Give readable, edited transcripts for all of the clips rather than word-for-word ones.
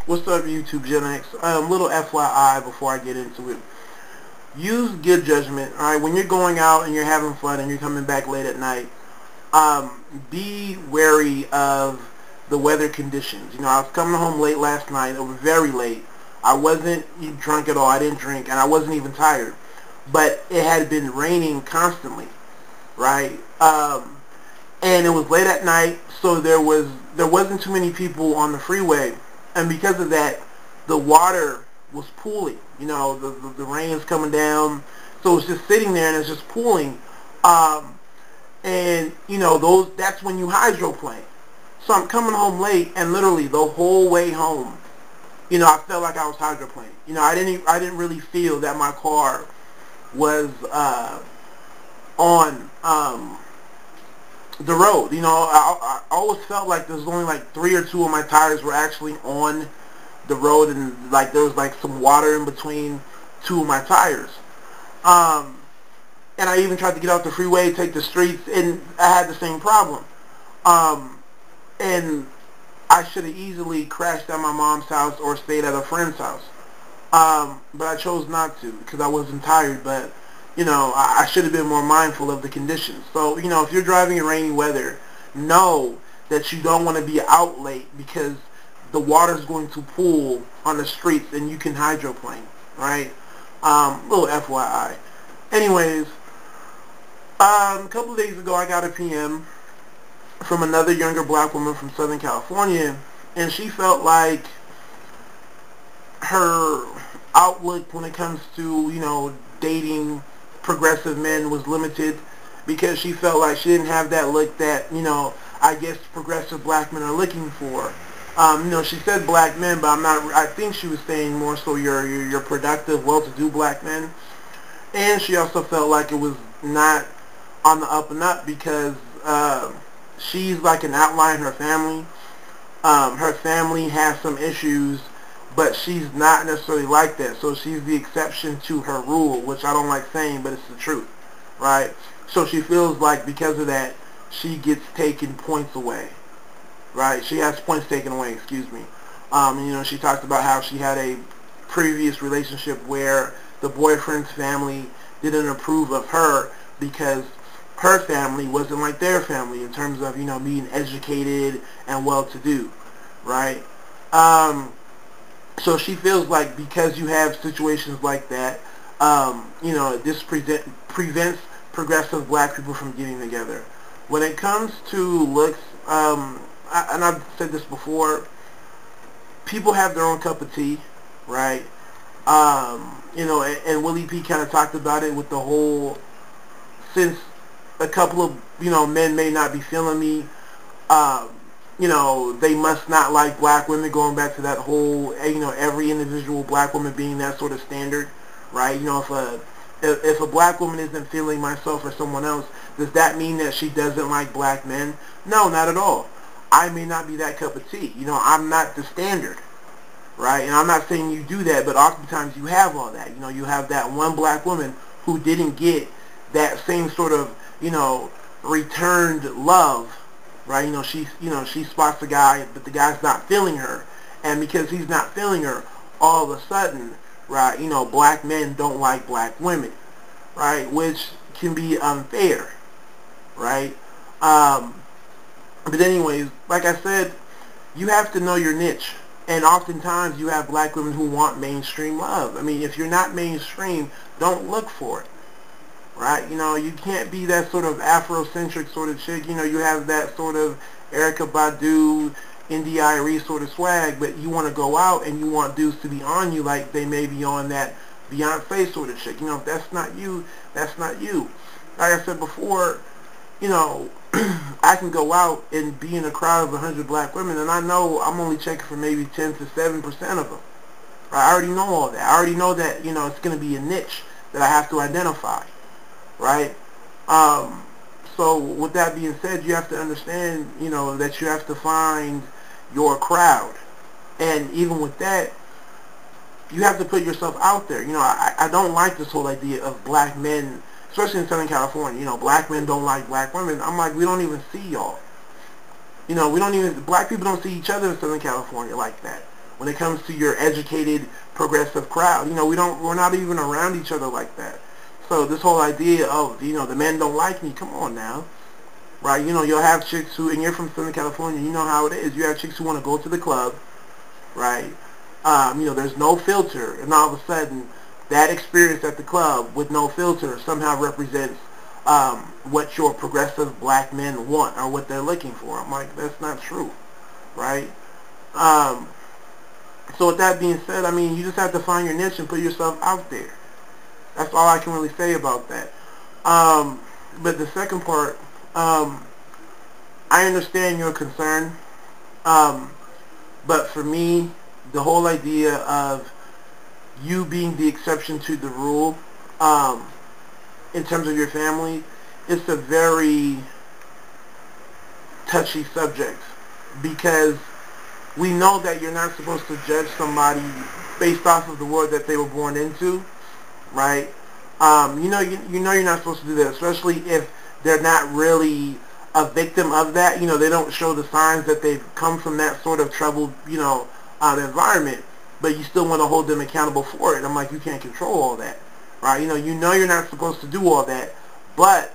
What's up, YouTube Gen X? Little FYI before I get into it. Use good judgment. All right, when you're going out and you're having fun and you're coming back late at night, be wary of the weather conditions. I was coming home late last night. It was very late. I wasn't drunk at all. I didn't drink, and I wasn't even tired. But it had been raining constantly, right? And it was late at night, so there wasn't too many people on the freeway, and because of that, the water was pooling. The rain is coming down, so it's just sitting there and it's just pooling. Um, and those that's when you hydroplane. So I'm coming home late, and literally the whole way home, I felt like I was hydroplaning. I didn't really feel that my car was on the road. I always felt like there's only like three or two of my tires were actually on the road, and like there was like some water in between two of my tires. Um, and I even tried to get out the freeway, take the streets, and I had the same problem. Um, and I should have easily crashed at my mom's house or stayed at a friend's house. But I chose not to because I wasn't tired. But I should have been more mindful of the conditions. So if you're driving in rainy weather, know that you don't want to be out late because the water's going to pool on the streets and you can hydroplane, right? Little FYI. Anyways, a couple of days ago I got a PM from another younger black woman from Southern California, and she felt like her outlook when it comes to, dating progressive men was limited because she felt like she didn't have that look that, I guess progressive black men are looking for. She said black men, but I think she was saying more so your productive, well-to-do black men. And she also felt like it was not on the up and up because she's like an outlier in her family. Her family has some issues, but she's not necessarily like that. So she's the exception to her rule, which I don't like saying, but it's the truth, right? So she feels like because of that, she gets taken points away, right? She has points taken away, excuse me. She talked about how she had a previous relationship where the boyfriend's family didn't approve of her because her family wasn't like their family in terms of, being educated and well-to-do, right? So she feels like because you have situations like that, this prevents progressive black people from getting together. When it comes to looks, and I've said this before, people have their own cup of tea, right? And Willie P kind of talked about it with the whole, since a couple of, men may not be feeling me, they must not like black women, going back to that whole, every individual black woman being that sort of standard, right? If a black woman isn't feeling myself or someone else, does that mean that she doesn't like black men? No, not at all. I may not be that cup of tea. I'm not the standard, right? And I'm not saying you do that, but oftentimes you have all that. You have that one black woman who didn't get that same sort of, returned love, right? She spots the guy, but the guy's not feeling her. And because he's not feeling her, all of a sudden, right, black men don't like black women, right? Which can be unfair, right? But anyways, like I said, you have to know your niche. And oftentimes you have black women who want mainstream love. I mean, if you're not mainstream, don't look for it, right? You can't be that sort of Afrocentric sort of chick. You have that sort of Erykah Badu, Indie Irie sort of swag, but you want to go out and you want dudes to be on you like they may be on that Beyonce sort of chick. If that's not you, that's not you. Like I said before, I can go out and be in a crowd of 100 black women, and I know I'm only checking for maybe 10 to 7% of them. Right? I already know all that. I already know that, it's going to be a niche that I have to identify, right? So with that being said, you have to understand, that you have to find your crowd. And even with that, you have to put yourself out there. I don't like this whole idea of black men, especially in Southern California, black men don't like black women. I'm like, we don't even see y'all. Black people don't see each other in Southern California like that, when it comes to your educated, progressive crowd. You know, we're not even around each other like that. So this whole idea of, you know, the men don't like me, come on now. Right? You know, you'll have chicks who, and you're from Southern California, you know how it is. You have chicks who want to go to the club, right? You know, there's no filter, and all of a sudden, that experience at the club with no filter somehow represents what your progressive black men want or what they're looking for. I'm like, that's not true, right? So with that being said, I mean, you just have to find your niche and put yourself out there. That's all I can really say about that. But the second part, I understand your concern, but for me, the whole idea of you being the exception to the rule, in terms of your family, it's a very touchy subject, because we know that you're not supposed to judge somebody based off of the world that they were born into, right? You know you're not supposed to do that, especially if they're not really a victim of that. You know, they don't show the signs that they've come from that sort of troubled, you know, environment, but you still want to hold them accountable for it. I'm like, you can't control all that, right? You know you're not supposed to do all that, but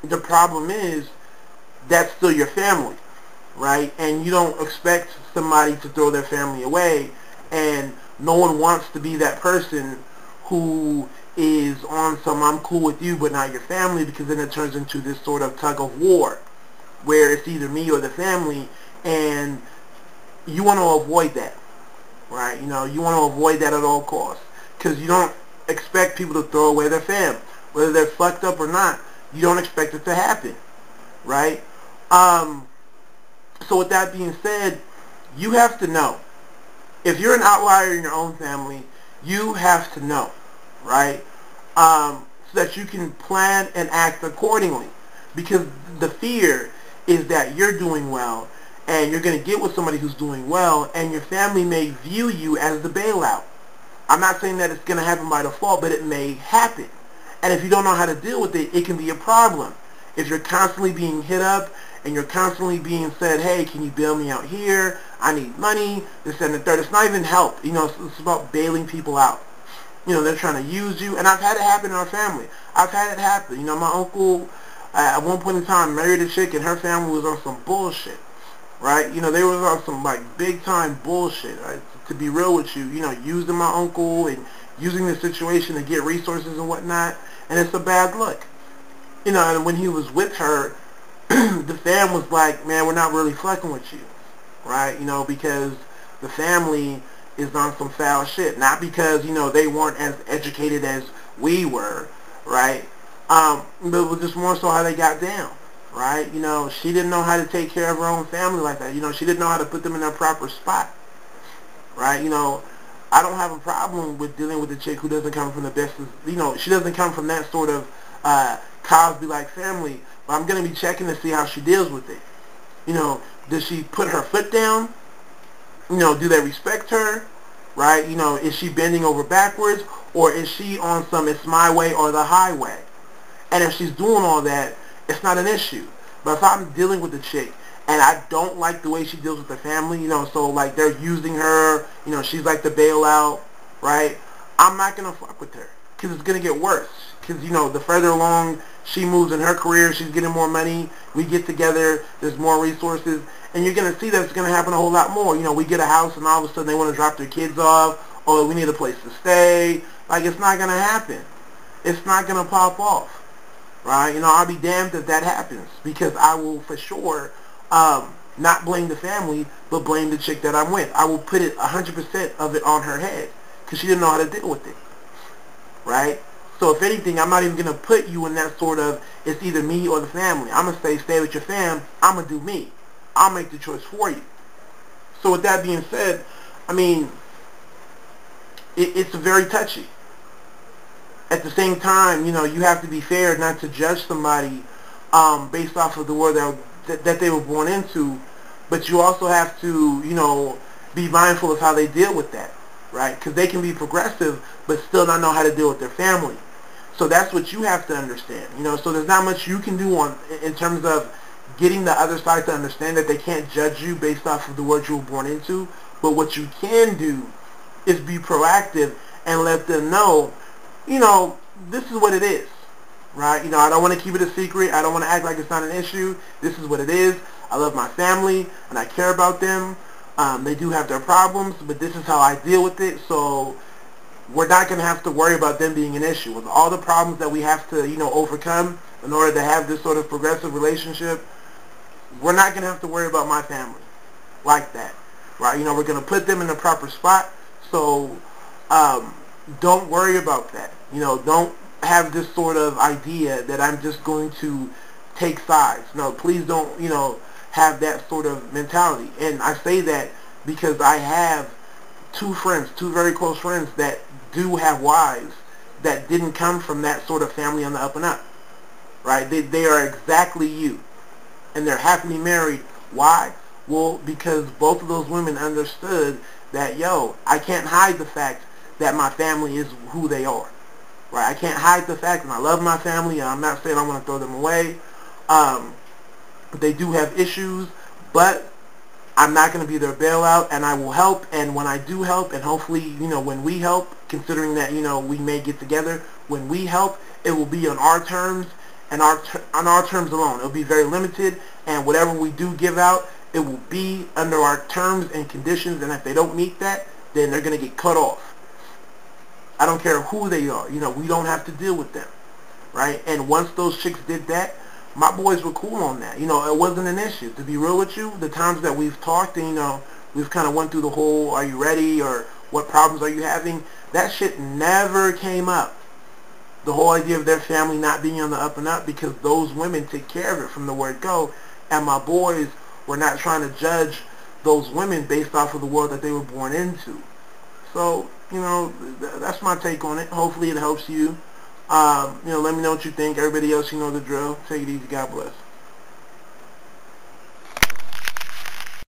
the problem is that's still your family, right? And you don't expect somebody to throw their family away, and no one wants to be that person who is on some I'm cool with you but not your family, because then it turns into this sort of tug of war where it's either me or the family, and you want to avoid that, right? You know, you want to avoid that at all costs, because you don't expect people to throw away their fam. Whether they're fucked up or not, you don't expect it to happen, right? So with that being said, you have to know. If you're an outlier in your own family, you have to know, right? So that you can plan and act accordingly. Because the fear is that you're doing well, and you're going to get with somebody who's doing well, and your family may view you as the bailout. I'm not saying that it's going to happen by default, but it may happen. And if you don't know how to deal with it, it can be a problem. If you're constantly being hit up, and you're constantly being said, hey, can you bail me out here? I need money, this and the third. It's not even help. You know, it's about bailing people out. You know, they're trying to use you. And I've had it happen in our family. I've had it happen. You know, my uncle, at one point in time, married a chick, and her family was on some bullshit, right? You know, they was on some, like, big-time bullshit, right? To be real with you, you know, using my uncle and using the situation to get resources and whatnot. And it's a bad look. You know, and when he was with her, the fam was like, man, we're not really fucking with you, right? You know, because the family is on some foul shit. Not because, you know, they weren't as educated as we were, right? But it was just more so how they got down, right? You know, she didn't know how to take care of her own family like that. You know, she didn't know how to put them in their proper spot, right? You know, I don't have a problem with dealing with a chick who doesn't come from the best, you know, she doesn't come from that sort of Cosby-like family, but I'm going to be checking to see how she deals with it. You know, does she put her foot down? You know, do they respect her? Right? You know, is she bending over backwards? Or is she on some it's my way or the highway? And if she's doing all that, it's not an issue. But if I'm dealing with a chick and I don't like the way she deals with the family, you know, so like they're using her, you know, she's like the bailout, right? I'm not going to fuck with her, because it's going to get worse. Because, you know, the further along she moves in her career, she's getting more money, we get together, there's more resources, and you're going to see that it's going to happen a whole lot more. You know, we get a house and all of a sudden they want to drop their kids off, or we need a place to stay. Like, it's not going to happen. It's not going to pop off, right? You know, I'll be damned if that happens, because I will for sure not blame the family, but blame the chick that I'm with. I will put it 100% of it on her head, because she didn't know how to deal with it, right? So if anything, I'm not even going to put you in that sort of, it's either me or the family. I'm going to say, stay with your fam. I'm going to do me. I'll make the choice for you. So with that being said, I mean, it's very touchy. At the same time, you know, you have to be fair not to judge somebody based off of the world that they were born into, but you also have to, you know, be mindful of how they deal with that, right? Because they can be progressive, but still not know how to deal with their family. So that's what you have to understand, you know. So there's not much you can do in terms of getting the other side to understand that they can't judge you based off of the world you were born into, But what you can do is be proactive and let them know, you know, this is what it is, right? You know, I don't want to keep it a secret. I don't want to act like it's not an issue. This is what it is. I love my family and I care about them. They do have their problems, but this is how I deal with it. So we're not going to have to worry about them being an issue. With all the problems that we have to, you know, overcome in order to have this sort of progressive relationship, we're not going to have to worry about my family like that, right? You know, we're going to put them in the proper spot. So don't worry about that. You know, don't have this sort of idea that I'm just going to take sides. No, please don't, you know, have that sort of mentality. And I say that because I have two friends, two very close friends that do have wives that didn't come from that sort of family on the up and up, right? They are exactly you, and they're happily married. Why? Well, because both of those women understood that, yo, I can't hide the fact that my family is who they are, right? I can't hide the fact that I love my family, and I'm not saying I want to throw them away. But they do have issues, but I'm not going to be their bailout, and I will help. And when I do help, and hopefully, you know, when we help, considering that, you know, we may get together, when we help, it will be on our terms and on our terms alone. It will be very limited, and whatever we do give out, it will be under our terms and conditions. And if they don't meet that, then they're going to get cut off. I don't care who they are. You know, we don't have to deal with them, right? And once those chicks did that, my boys were cool on that. You know, it wasn't an issue. To be real with you, the times that we've talked and, you know, we've kind of went through the whole, are you ready, or what problems are you having, that shit never came up. The whole idea of their family not being on the up and up, because those women take care of it from the word go, and my boys were not trying to judge those women based off of the world that they were born into. So, you know, that's my take on it. Hopefully it helps you. You know, let me know what you think. Everybody else, you know the drill. Take it easy. God bless.